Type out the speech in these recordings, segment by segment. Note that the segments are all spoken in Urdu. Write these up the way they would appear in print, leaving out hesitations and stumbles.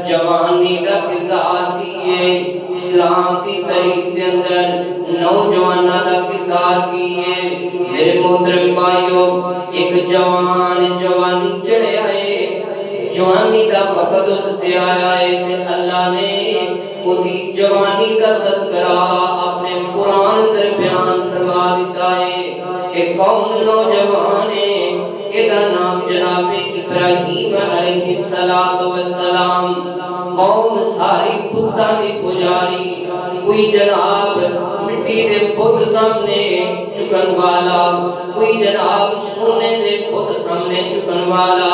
جوانی دا کردار کیے، اسلام کی تاریخ کے اندر نوجوانہ دا کردار کیے۔ میرے محترم بھائیو، ایک جوان جوانی چڑھے آئے، جوانی دا وقت اس تے آیا ہے تے اللہ نے خودی جوانی دا تذکرہ اپنے قرآن در بیان فرما دیتا ہے کہ کون نوجوان ہے، ادا نام جناب ابراہیم علیہ السلام۔ قوم ساری بتاں دی پجاری، کوئی جناب مٹی دے بت سامنے چکن والا، کوئی جناب سونے دے بت سامنے چکن والا،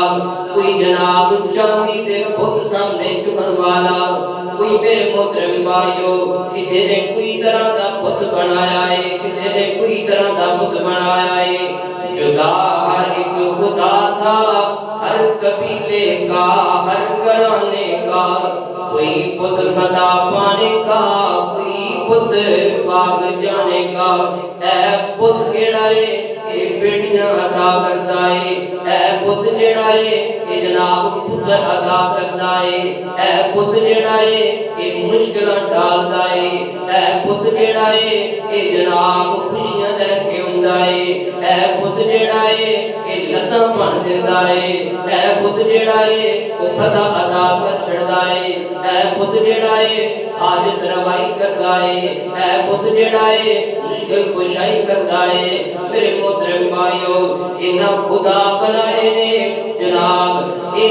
کوئی جناب چاندی دے بت سامنے چکن والا، کوئی میرے محترم بھائیو کسی نے کوئی طرح دا بت بنایا ہے، کسی نے کوئی طرح دا بت بنایا ہے۔ جدا ہر ایک خدا تھا، ہر قبیلے کا، ہر گھرانے کا، کوئی بت فتح پانے کا، کوئی بت باغ جانے کا۔ اے بت کیڑا ہے اے بیٹیاں عطا کرتا ہے، اے بت جیڑا ہے اے جناب پتر عطا کرتا ہے، اے بت جیڑا ہے اے مشکلاں ٹالدا ہے، اے بت جیڑا ہے اے جناب خوشیاں لے کے ہوندا ہے، اے بت جیڑا ہے اے لتاں بن دیندا ہے، اے بت جیڑا ہے او فتح عطا کر چھڑدا ہے، اے بت جیڑا ہے حاجت روائی کردا ہے، اے بت جیڑا ہے مشکل کشائی کردا ہے۔ میرے محترم بھائیو، انہاں خدا بنائے نے جناب، اے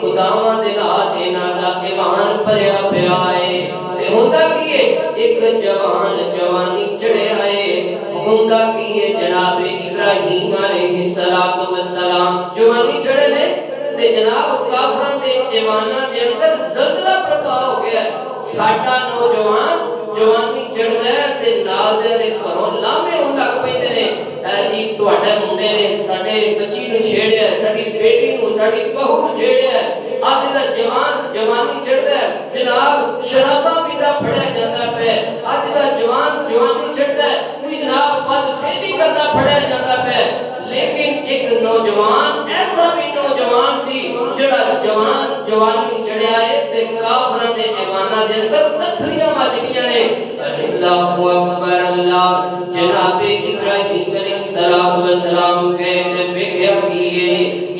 خداواں دے نال انہاں دا ایمان بھریا پیا ہے۔ تے ہوندا کی ہے ایک جوان جوانی چڑھے آئے، ہوندا کی ہے جناب ابراہیم علیہ السلام جوانی چڑھے نے تے جناب کافراں دے ایماناں دے اندر زلزلہ برپا ہو گیا۔ ساڈا نوجوان جوانی چڑھدا ہے تے نال دے گھروں لامے ہون لگ پیندے نے، اے جی تہاڈے منڈے نے ساڈے بچی نوں چھیڑیا، ساڈی بیٹی نوں، ساڈی بہو نوں چھیڑیا۔ اج دا جوان جوانی چڑھدا ہے جناب شراباں پیدا پھڑیا جاندا پیا، اج دا جوان جوانی چڑھدا ہے کوئی جناب بدفعلی کردا پھڑیا جاندا پیا۔ لیکن ایک نوجوان ایسا بھی نوجوان سی جڑا جوان جوانی چڑھیا ہے تے کافراں دے ایماناں دے اندر تتھلیاں مچ گئیاں نے۔ اللہ اکبر اللہ۔ جناب ابراہیم علیہ السلام کہتے ویکھیا کیے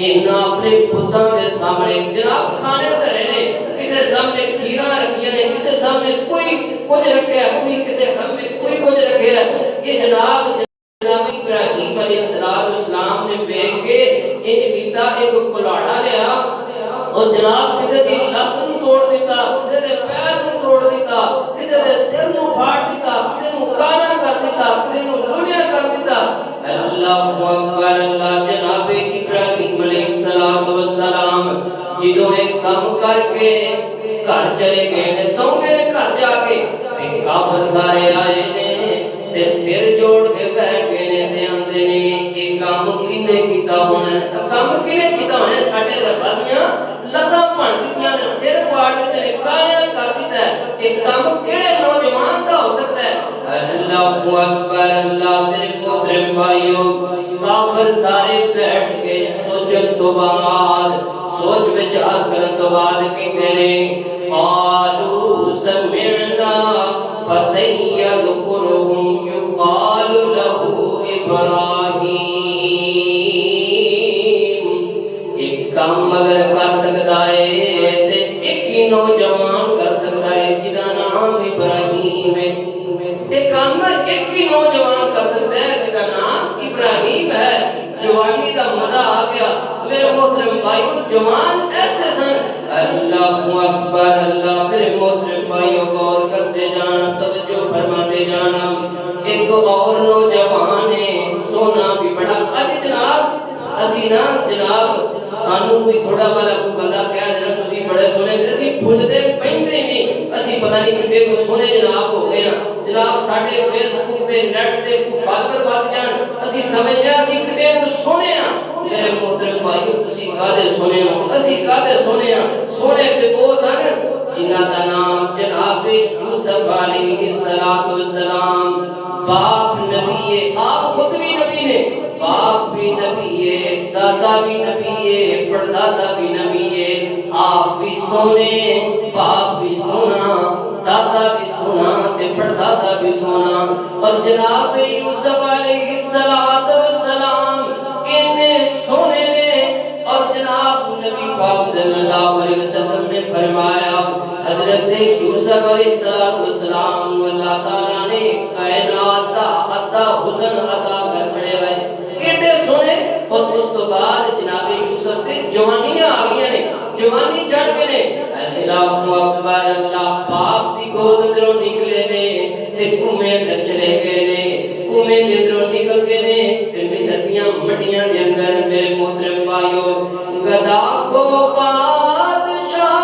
انہاں اپنے پتاں دے سامنے جناب کھانے دھرے نے، کسے سامنے کھیراں رکھیاں نے، کسے سامنے کوئی کچھ رکھیا، کوئی کسے سامنے کوئی کچھ رکھیا۔ یہ جناب ابراہیم علیہ السلام نے دیکھ کے انج کیتا، ایک کلاڑا لیا اور جناب کسے دی لت نوں توڑ دیتا، کسے دے پیر نوں توڑ دیتا، کسے دے سر نوں پھاڑ دیتا، کسے نوں کانا کر دیتا، کسے نوں لولیاں کر دیتا۔ اللہ اکبر اللہ۔ جناب ابراہیم علیہ السلام جدوں ایک کام کر کے گھر چلے گئے نے، سو گئے نے گھر جا کے، تے کافر سارے آئے نے تے سر جوڑ کے بیٹھ گئے نے تے آندے نے یہ کام کنے کیتا ہونا ہے، کام کنے کیتا ہونا ہے؟ ساڈے ربا دیاں لتاں بن دتیاں نے، سر پاڑ دیتے نے، کالیاں کر دیتا ہے، یہ کام کیڑے نوجوان دا ہو سکتا ہے؟ اللہ اکبر اللہ۔ میرے محترم بھائیو، کافر سارے بیٹھ گئے، سوچن تو بعد سوچ وچار کرن تو بعد کہندے نے قالوا سمعنا فتى يذكرهم يقال له ابراہیم۔ ایک کام اگر کر سکتا ہے تے ایک ہی نوجوان کر سکتا ہے جدا نام ابراہیم ہے، ایک کام ایک ہی نوجوان کر سکتا ہے جدا نام ابراہیم ہے۔ جوانی دا مزہ آ گیا۔ میرے محترم بھائیو، جوان ایسے سن۔ اللہ اکبر اللہ۔ میرے محترم بھائیو غور کرتے جانا، توجہ فرماتے جانا۔ ایک اور نوجوان ہے، سونا بھی بڑا۔ اج جناب اسی نا جناب سانو کوئی تھوڑا والا کوئی بندہ کہا جنا تسی بڑے سونے، اسی بھولتے پہنتے نہیں، اسی پتہ نہیں کتنے کو سونے جناب ہو گئے ہیں۔ جناب ساڈے فیس بک تے نیٹ تے کوئی فالوور بن جان، اسی سمجھتے اسی کتنے کو سونے ہیں۔ میرے محترم بھائیو، تسی کادے سونے ہو، اسی کادے سونے ہیں؟ سونے تے وہ سن جنہاں دا نام جناب یوسف علیہ السلام، باپ نبی ہے، آپ خود بھی نبی نے، باپ بھی نبی ہے، دادا بھی نبی ہے، پردادا بھی نبی ہے، آپ بھی سونے، باپ بھی سونا، دادا بھی سونا تے پردادا بھی سونا، اور جناب یوسف علیہ السلام اتنے سونے نے، اور جناب نبی پاک صلی اللہ علیہ وسلم نے فرمایا حضرت یوسف علیہ السلام اللہ تعالیٰ نے کائنات دا عطا حسن عطا کر چھڑے گئے اتنے سونے، اور اس تو بعد جناب یوسف تے جوانیاں آ گئی نے، جوانی چڑھ کے نے، اللہ اکبر، اللہ پاک دی گود اندروں نکلے نے تے کنویں اندر چلے گئے نے، کنویں دے اندروں نکل کے نے تے مصر دیاں مٹیاں دے اندر میرے محترم بھائیو گدا کو بادشاہ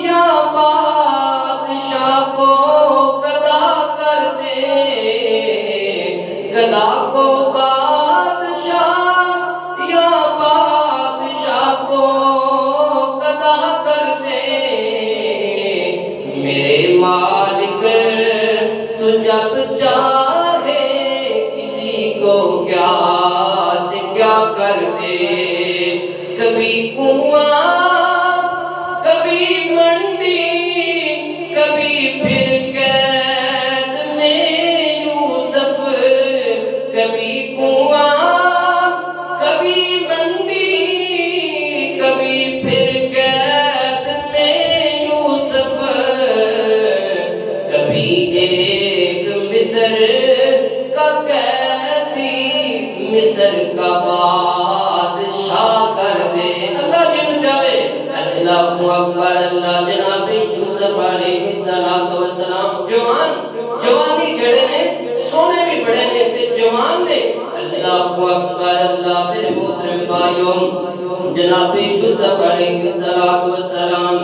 یا بادشاہ کو گدا کر دے، گدا کو بادشاہ یا بادشاہ کو گدا کر دے، میرے مالک تو جب چاہے کسی کو کیا سے کیا کر دے، کبھی کنواں کبھی منڈی کبھی پھر قید میں یوسف، کبھی کنواں کبھی منڈی کبھی پھر قید میں یوسف، کبھی ایک مصر کا قیدی مصر کا بادشاہ کر دے، اللہ جن چاہے، اللہ اکبر، اللہ جناب یوسف علیہ السلام جوانی چڑھے نے، سونے بھی بڑے نے تے جوان نے، اللہ اکبر، اللہ میرے محترم بھائیوں جناب یوسف علیہ السلام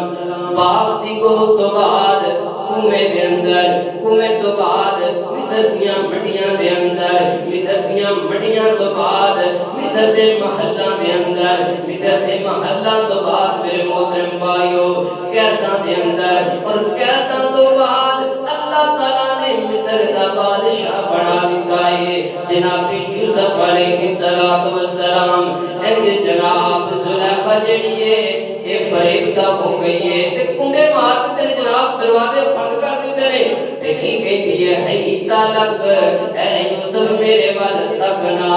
باپ دی گود تو بعد کنویں دے اندر، کنویں تو بعد مصر دیاں مٹیاں دے اندر، مصر دیاں مٹیاں تو بعد مصر دے محلہ دے اندر، مصر دے محلہ تو بعد میرے محترم بھائیو قیداں دے اندر، اور قیداں تو بعد اللہ تعالیٰ نے مصر دا بادشاہ بنا دیتا ہے جناب یوسف علیہ السلام، ایک جناب زلیخا جڑی ہے یہ فریب دا ہو گئی ہے تے کنڈے مار کے جناب دروازے بند کر دیتے ہیں، لیکن کہتی ہے حیتا لگ اے یوسف میرے وال تکنا،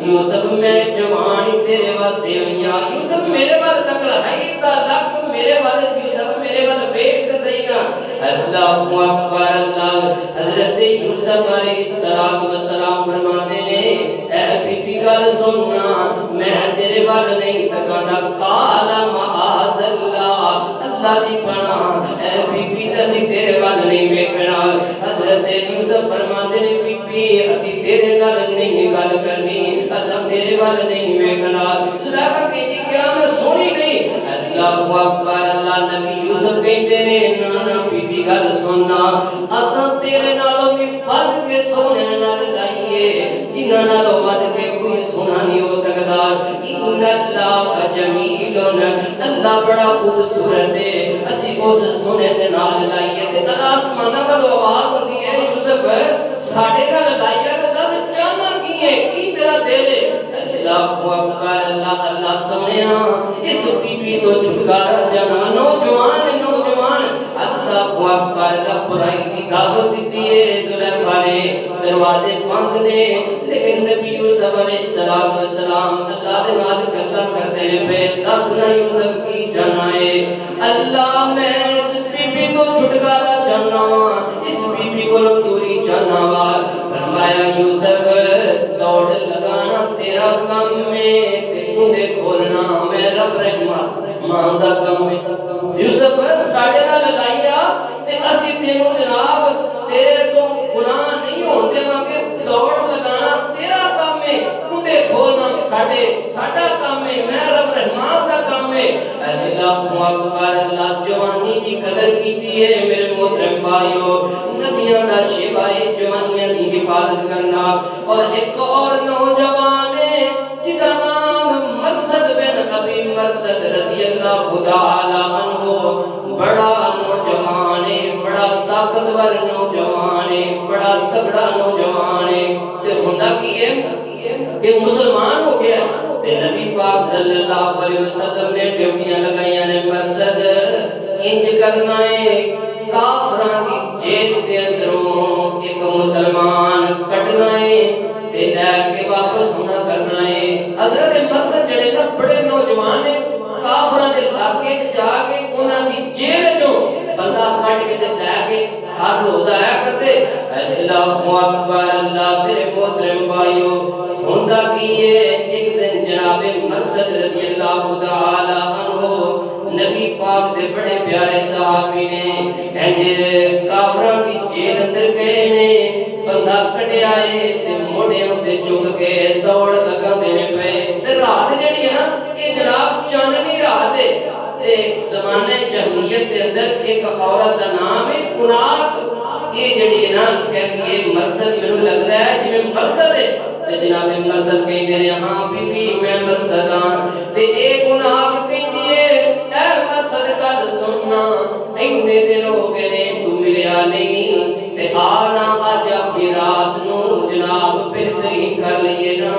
یوسف میں جوانی تیرے واسطے ہوئیاں، یوسف میرے وال تکنا، حیتا لگ میرے وال، یوسف میرے وال بیٹھ زینا، اللہ اکبر، اللہ حضرت یوسف علیہ السلام فرماتے ہیں اے بی بی گل سننا میں تیرے وال نہیں تکنا، کالا معاذ اللہ، اللہ دی پناہ اے بی بی تسی تیرے وال نہیں ویکھنا، حضرت یوسف فرماتے ہیں بی بی اسی تیرے نال نہیں گل کرنی، اساں تیرے وال نہیں ویکھنا، زلیخا کہتی کیا میں سونی نہیں، اللہ اکبر، اللہ نبی یوسف کہتے ہیں نا بی بی گل سننا اساں تیرے نالوں بھی بد کے سونے نال لائیے، جنہاں نالوں بد کے کوئی سونا نہیں ہو سکتا، ان اللہ جمیل، اللہ بڑا خوبصورت ہے، اسی اس سونے دے نال لائیے تے اللہ آسماناں دا آواز ہوندی ہے یوسف ساڈے نال لائیے تے دس چاہنا کی ہے کی تیرا دل ہے، اللہ اکبر، اللہ اللہ سونیا اس بی بی تو چھٹکارا جانا، نوجوان اللہ اکبر، اللہ برائی کی دعوت دیتی ہے، زلیخا نے دروازے بند نے، لیکن نبی یوسف علیہ السلام اللہ دے نال گلاں کردے نے پے، دس نہ یوسف کی جانا ہے، اللہ میں اس بی بی کو چھٹکارا چاہنا وا، اس بی بی کو دوری چاہنا وا، فرمایا یوسف دوڑ لگانا تیرا کام ہے تے کنڈے کھولنا میں رب رحمان دا کام ہے، یوسف ساڈے نال لائیا تے اسی تینوں جناب تیرے تو گناہ نہیں ہوندے مگر دوڑ لگانا تیرا کام ہے، کنڈے کھولنا ساڈا کام ہے، میں رب رحمان دا کام ہے، اللہ اکبر، اللہ جوانی کی قدر کیتی ہے میرے محترم بھائیو، نبیوں دا شیوا ہے جوانیاں دی حفاظت کرنا، اور ایک اور نوجوان ہے جدا نام مرثد بن ابی مرثد رضی اللہ تعالی عنہ، بڑا نوجوان ہے، بڑا طاقتور نوجوان ہے، بڑا تگڑا نوجوان ہے، تے ہوندا کی ہے کہ مسلمان ہو گیا، تے نبی پاک صلی اللہ علیہ وسلم نے ڈیوٹیاں لگائیاں نے مقصد انج کرنا ہے کافراں دی جیل دے اندروں ایک مسلمان کٹنا ہے تے لے کے واپس ہونا کرنا ہے حضرت مقصد جڑے نا بڑے نوجوان نے کافراں دے علاقے وچ جا کے انہاں دی جیل چوں بندہ کٹ کے تے لے کے ہر روز آیا کرتے اللہ اکبر اللہ تیرے محترم بھائیو ہوندا کی ہے ایک دن جناب مقصد رضی اللہ تعالی عنہ نبی پاک دے بڑے پیارے صحابی نے انج کافراں دی جیل اندر گئے نے بندہ کٹیا ہے تے موڑے تے چک کے دوڑ لگاندے نے پے تے رات جڑی ہے نا اے جناب چاندنی رات ہے تے زمانے جاہلیت دے اندر ایک عورت دا نام ہے کناک یہ جڑی ہے نا کہتی ہے مقصد مینوں لگدا ہے جویں مقصد ہے تے جناب مقصد کہندے نے ہاں بی بی میں مقصد ہاں تے اے کناک کہندی ہے اے مقصد گل سننا اینے دن ہو گئے نے تو ملیا نہیں تے آنا اج اپنی رات نو جناب بہترین کر لئیے نا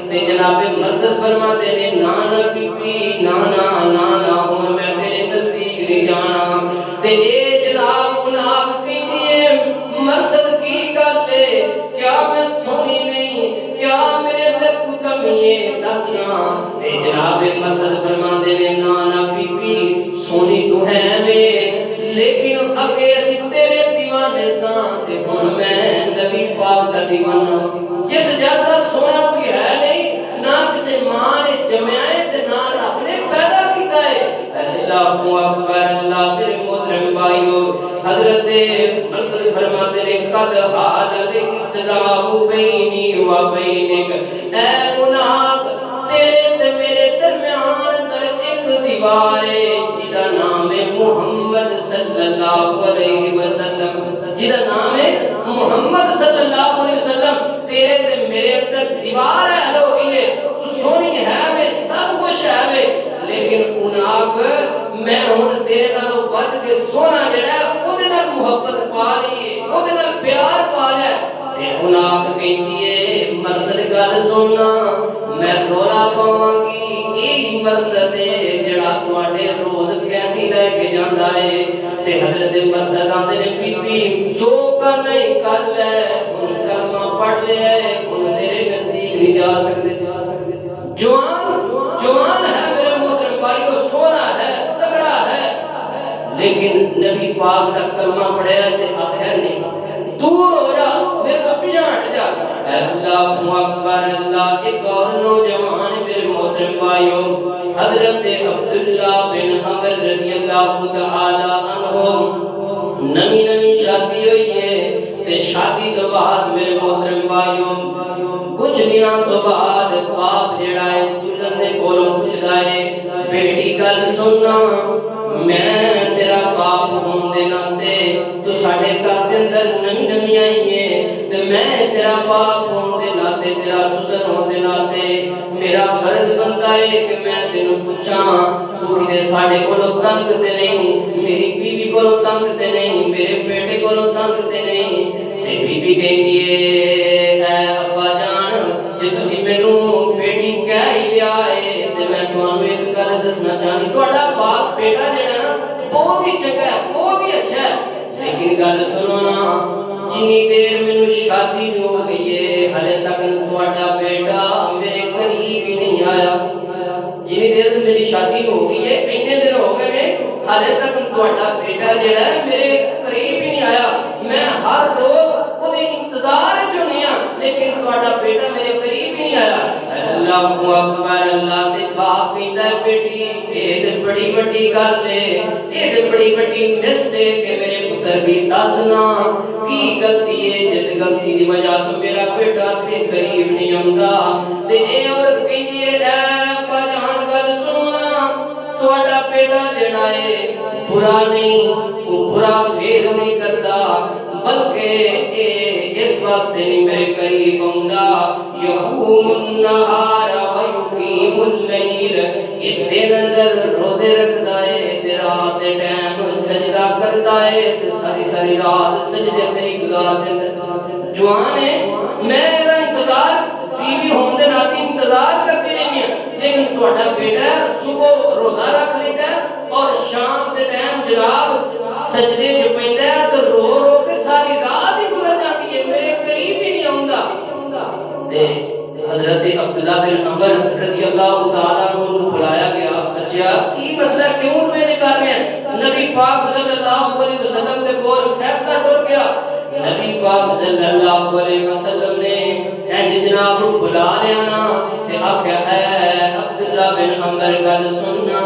تے جناب مقصد فرماتے نے نا نا بی بی نا نا نا نا ہن میں تیرے نزدیک نہیں جانا تے اے جناب کناک کہندی ہے مقصد کی گل ہے کیا میں سونی نہیں کیا میرے اندر کوئی کمی ہے دسنا تے جناب مقصد فرماندے نے نا نا بی بی سونی تو ہے وے لیکن اگے اسی تیرے دیوانے ساں تے ہن میں نبی پاک دا دیوانہ جس جیسا سونا کوئی ہے نہیں نہ کسی ماں نے جمیا ہے تے نہ رب نے پیدا کیتا ہے اللہ اکبر اللہ تیرے محترم بھائیو حضرت مقصد فرماتے نے قد حال الاسلام بینی و بینک اے گناہ تیرے تے میرے درمیان در ایک دیوار ہے جدا نام ہے محمد صلی اللہ علیہ وسلم جدا نام ہے محمد صلی اللہ علیہ وسلم تیرے تے میرے اندر دیوار ہے لو یہ تو سونی ہے میں سب کچھ ہے میں لیکن گناہ میں ہن تیرے نال ود کے سونا جڑا او دے نال محبت پا لئی او دے نال پیار پا لیا تے گناہ کہندی ہے مقصد گل سننا میں رولا پاواں گی اے مقصد ہے جڑا تواڈے روز قیدی لے کے جاندا ہے تے حضرت مقصد آندے نے بی بی جو کرنا ہے کر لے ہن کلمہ پڑھ لے ہن تیرے نزدیک نہیں جا سکدے جوان ہے میرے محترم بھائیو سونا ہے تگڑا ہے لیکن نبی پاک کا کلمہ پڑھیا تے آخر نہیں دور ہو جا میرے کو پیچھے ہٹ جا اللہ اکبر اللہ ایک اور نوجوان میرے محترم بھائیو حضرت عبداللہ بن عمر رضی اللہ تعالی عنہ نمی شادی ہوئی ہے تے شادی تو بعد میرے محترم بھائیو کچھ دنوں تو بعد باپ جڑا ہے چلن دے کولوں پوچھدا ہے بیٹی گل سننا میں تیرا باپ ہون دے ناتے تو ساڈے گھر دے اندر نمی آئی ہے تے میں تیرا باپ ہون دے ناتے تیرا سسر ہون دے ناتے میرا فرض بنتا ہے کہ میں تینوں پوچھاں تو کدے ساڈے کولوں تنگ تے نہیں میری بیوی کولوں تنگ تے نہیں میرے بیٹے کولوں تنگ تے نہیں تے بیوی کہندی ہے اے ابا جان جے تسی مینوں بیٹی کہہ ہی لیا ہے تے میں تانوں ایک گل دسنا چاہنی تہاڈا باپ بیٹا جڑا نا بہت ہی چنگا ہے بہت ہی اچھا ہے لیکن گل سنو نا جنی دیر مینوں شادی ہو گئی ہے ہلے تک تہاڈا بیٹا میرے قریب ہی نہیں آیا جنی دیر میری شادی ہو گئی ہے اینے دن ہو گئے نے ہلے تک تہاڈا بیٹا جڑا ہے میرے قریب ہی نہیں آیا میں ہر روز او دے انتظار وچ ہونی ہاں لیکن تہاڈا بیٹا میرے قریب ہی نہیں آیا اللہ اکبر اللہ تے باپ کہندا ہے بیٹی اے تے بڑی وڈی گل ہے اے تے بڑی وڈی مسٹیک ہے میرے پتر دی دسنا کی غلطی ہے جس غلطی دی وجہ تو میرا بیٹا تیرے قریب نہیں آندا تے اے عورت کہندی ہے اے ابا جان گل سنو نا تہاڈا بیٹا جڑا ہے برا نہیں وہ برا فعل نہیں کرتا بلکہ اس واسطے نہیں میرے قریب آندا یقوم النہار و یقیم اللیل یہ دن اندر روزے رکھدا ہے تے رات دے ٹائم سجدہ کرتا ہے تے ساری رات سجدے اندر ہی گزار دیندا جوان ہے میں دا انتظار بیوی ہون دے ناتے انتظار کرتی رہی ہوں لیکن تہاڈا بیٹا صبح روزہ رکھ لیتا ہے اور شام کے ٹائم جناب سجدے چ پیندا ہے تو رو رو کے ساری رات ہی گزر جاتی ہے، میرے قریب ہی نہیں آوندا۔ تے حضرت عبداللہ بن عمر رضی اللہ تعالیٰ عنہ کو بلایا گیا، اچھا کی مسئلہ کیوں تمہیں نے کر رہے ہیں؟ نبی پاک صلی اللہ علیہ وسلم کے کول فیصلہ ٹر گیا۔ نبی پاک صلی اللہ علیہ وسلم نے جناب بلا لیا نا تے آکھیا اے عبداللہ بن عمر گل سننا،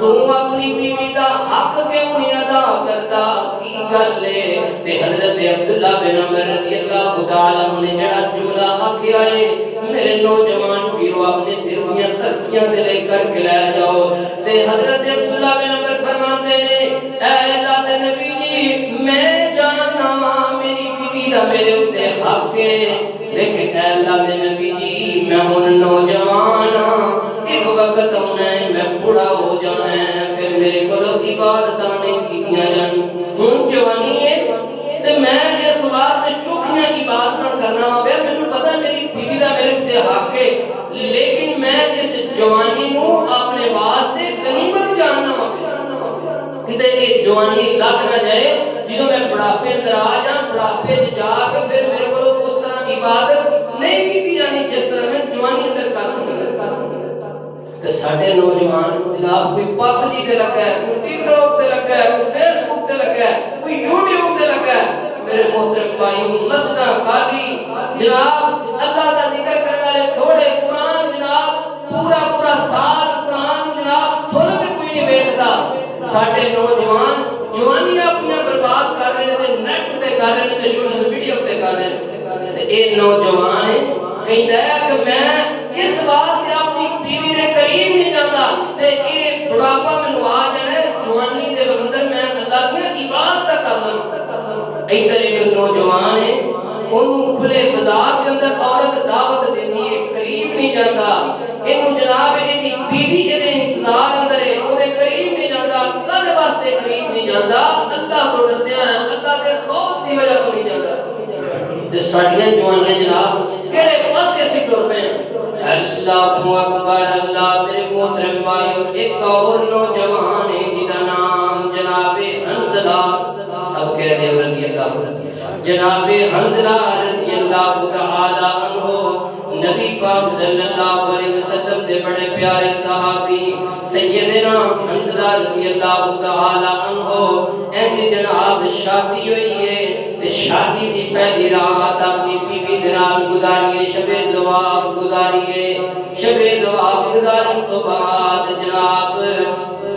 تو اپنی بیوی دا حق کیوں نہیں ادا کرتا؟ کی گل ہے؟ تے حضرت عبداللہ بن عمر رضی اللہ تعالیٰ عنہ نے جڑا جملہ آکھیا ہے، میرے نوجوان پیرو اپنے دل دیاں ترکیاں تے لے کر کے لے جاؤ۔ تے حضرت عبداللہ بن عمر فرماندے نے اے اللہ دے نبی جی میں جاننا میری بیوی دا میرے اوتے حق ہے، لیکن اے اللہ دے نبی جی میں ہن نوجوان ہاں، ایک وقت ہونا ہے میں بوڑھا ہو جانا ہے، پھر میرے کولوں عبادتاں نہیں کیتیاں جان، ہن جوانی ہے تے میں اس واسطے چوکھیاں عبادتاں کرنا ہوے، مینوں پتہ میری بیوی دا میرے اوتے حق ہے، لیکن میں اس جوانی نو اپنے واسطے غنیمت جاننا ہوے، کتے یہ جوانی لگ نہ جائے جدوں میں بڑھاپے اندر آ جاں، بڑھاپے جا کے پھر میرے کولوں اس طرح عبادت نہیں کیتی جانی جس طرح میں جوانی اندر کر سکتا۔ تے ساڈے نوجوان جناب کوئی پب جی تے لگا ہے، کوئی ٹک ٹاک تے لگا ہے، کوئی فیس بک تے لگا ہے، کوئی یوٹیوب تے لگا ہے۔ میرے محترم بھائیوں مسجداں خالی، جناب اللہ کا ذکر کرنے والے تھوڑے، قرآن جناب پورا سال قرآن جناب تھوڑا بھی کوئی نہیں ویکھدا۔ ساڈے نوجوان جوانیاں اپنی برباد کر رہے ہیں، نیٹ تے کر رہے ہیں، سوشل میڈیا تے کر رہے ہیں۔ تے اے نوجوان کہندا ہے کہ میں اس واسطے اپنی بیوی دے قریب نہیں جاندا تے اے بڑھاپا مینوں آ جانا ہے، جوانی دے اندر میں اللہ دی عبادت کرنا۔ ادھر ایک نوجوان ہے، انہوں کھلے بازار کے اندر عورت دعوت دیتی ہے، قریب نہیں جاندا، انہوں جناب ایدی بیوی کے انتظار اندر ہے، وہ دے قریب نہیں جاندا، کد واسطے قریب نہیں جاندا؟ اللہ کو ڈردے ہیں، اللہ دے خوف کی وجہ تو نہیں جاندا۔ تے ساڈیاں جوانیاں جناب کیڑے پاسے سے ٹر پے ہیں؟ اللہ اکبر اللہ۔ میرے محترم بھائیو ایک اور نوجوان ہے جدا نام جناب حنظلہ، سب کہہ دے رضی اللہ، جناب حنظلہ رضی اللہ تعالی عنہ، نبی پاک صلی اللہ علیہ وسلم دے بڑے پیارے صحابی سیدنا حنظلہ رضی اللہ تعالی عنہ ایندی جناب شادی ہوئی ہے تے شادی دی پہلی رات اپنی بیوی دے نال گزاری، شب زواج گزاری ہے۔ شب زواج گزارن تو بعد جناب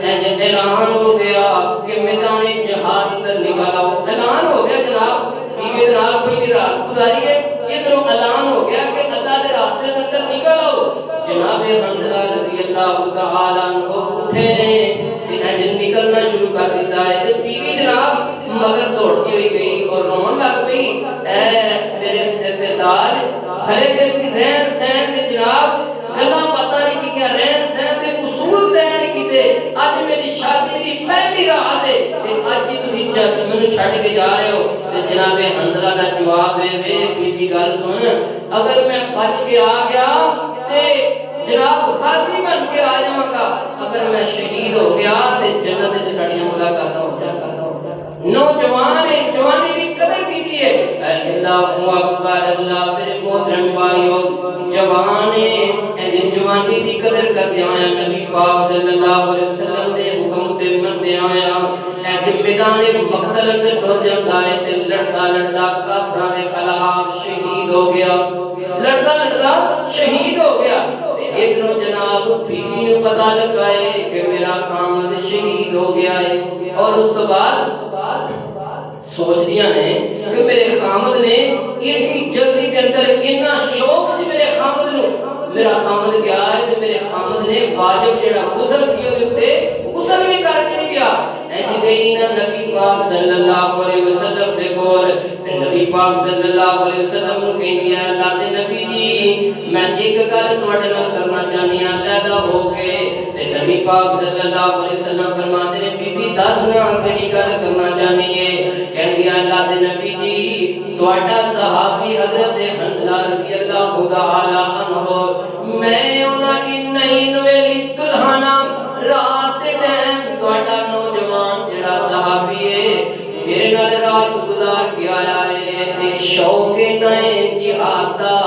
اعلان ہو گیا کہ میدان جہاد اندر نکل آؤ۔ اعلان ہو گیا جناب بیوی دے نال پہلی رات گزاری ہے، ادھروں اعلان ہو گیا کہ اللہ دے راستے اندر نکل آؤ۔ جناب حنظلہ رضی اللہ تعالی عنہ اٹھے نے تے نکلنا شروع کر دیتا ہے تے بیوی جناب مگر دوڑتی ہوئی گئی اور رون لگ گئی، اے میرے سر تے تاج، ہرے کس کی رہن سہن تے جناب گلاں پتہ نہیں کیتیاں، رہن سہن تے اصول طے نہیں کیتے، اج میری شادی دی پہلی رات ہے تے اج ہی تسی مینوں چھڈ کے جا رہے ہو۔ تے جناب حنظلہ دا جواب ہے وے بیوی گل سن، اگر میں بچ کے آ گیا تے جناب غازی بن کے آ جاواں گا، اگر میں شہید ہو گیا تے جنت وچ ساڈیاں ملاقاتاں ہو جائیں۔ نوجوان ہے، جوانی دی قدر کیتی ہے۔ اللہ اکبر اللہ۔ میرے محترم بھائیو جوان ہے، جوانی دی قدر کردے آیا نبی پاک صلی اللہ علیہ وسلم دے حکم تے مندے آیا، اے میدان مقتل اندر ٹر جاندا ہے تے لڑدا لڑدا کافراں دے خلاف شہید ہو گیا، لڑدا لڑدا شہید ہو گیا۔ ادھروں جناب بیوی نو پتہ لگا ہے کہ میرا خامد شہید ہو گیا ہے، اور اس تو بعد سوچ دیا ہے کہ میرے خامد نے اتنی جلدی کے اندر اتنا شوق سی میرے خامد نو، میرا خامد کیا ہے کہ میرے خامد نے واجب جڑا غسل سی او تے غسل بھی کر کے نہیں گیا۔ اینج گئی نا نبی پاک صلی اللہ علیہ وسلم دے کول تے نبی پاک صلی اللہ علیہ وسلم نو کہندی ہے اللہ دے نبی جی میں ایک گل تواڈے نال کرنا چاہنی ہاں، علیحدہ ہو گئے تے نبی پاک صلی اللہ علیہ وسلم فرماتے نے بی بی دس نا کیڑی گل کرنا چاہنی ہے؟ کہندی ہے اللہ دے نبی جی تواڈا صحابی حضرت حنظلہ رضی اللہ تعالی عنہ میں انہاں دی 99 میرے نال رات گزار کے آیا ہے تے شوق نئے جہاد دا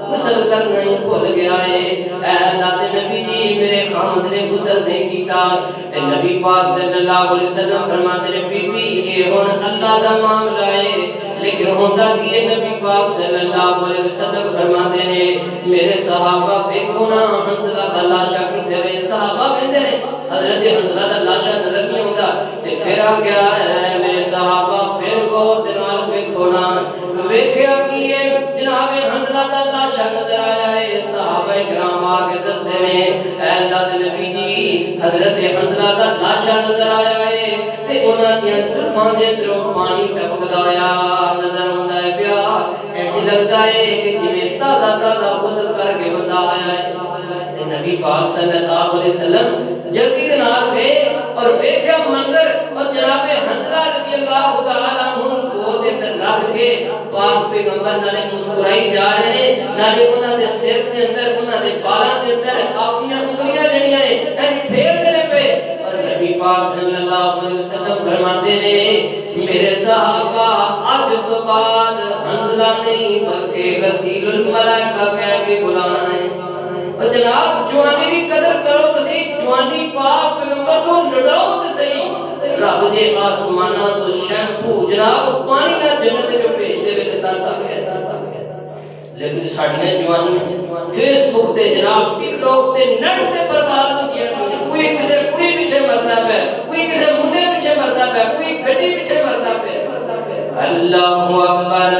غسل کرنا ہی بھول گیا ہے۔ اے اللہ دے نبی جی میرے خامد نے غسل نہیں کیتا تے نبی پاک صلی اللہ علیہ وسلم فرماتے نے بی بی یہ ہن اللہ دا معاملہ ہے، لیکن ہوندا کی ہے نبی پاک صلی اللہ علیہ وسلم فرماتے نے میرے صحابہ دیکھو نا حنظلہ دا لاشا کتے وے، صحابہ کہندے نے حضرت حنظلہ دا لاشا نظر نہیں ہوندا تے پھر آ کیا ہے میرے صحابہ پھر غور دے نال ویکھو نا ویکھیا کی ہے جناب حنظلہ دا لاشا نظر آیا ہے۔ صحابہ کرام آ کے دستے نے اے اللہ دے نبی جی حضرت حنظلہ دا لاشا نظر آیا ہے تے انہاں دیاں زلفاں دے اندروں پانی ٹپکدا آیا نظر آوندا ہے پیا، انج لگدا ہے کہ جویں تازہ تازہ غسل کر کے بندہ آیا ہے۔ تے نبی پاک صلی اللہ علیہ وسلم جلدی دے نال گئے اور ویکھیا منظر اور جناب حنظلہ رضی اللہ تعالی عنہ کو دے اندر رکھ کے پاک پیغمبر نالے مسکرائی جا رہے نے، نالے انہاں دے سر دے اندر انہاں دے بالاں دے اندر اپنی انگلیاں جڑیاں نے انج پھیر دے پے اور نبی پاک صلی اللہ علیہ وسلم فرماتے نے میرے صحابہ اج تو بعد حنظلہ نہیں بلکہ غسیل الملائکہ کہہ کے بلانا ہے۔ اور جناب جوانی دی قدر کرو تسی، جوانی پاک پیغمبر تو لڑاؤ تے صحیح، رب دے آسماناں تو شیمپو جناب پانی دا جنت جو بھیج دے وے تا تک ہے، لیکن ساڈیاں جوانیاں فیس بک تے جناب ٹک ٹاک تے نیٹ تے برباد ہوندیاں پئیاں، کوئی کسے کڑی پیچھے مردا پیا، کوئی کسے منڈے پیچھے مردا پیا، کوئی گڈی پیچھے مردا پیا۔ اللہ اکبر۔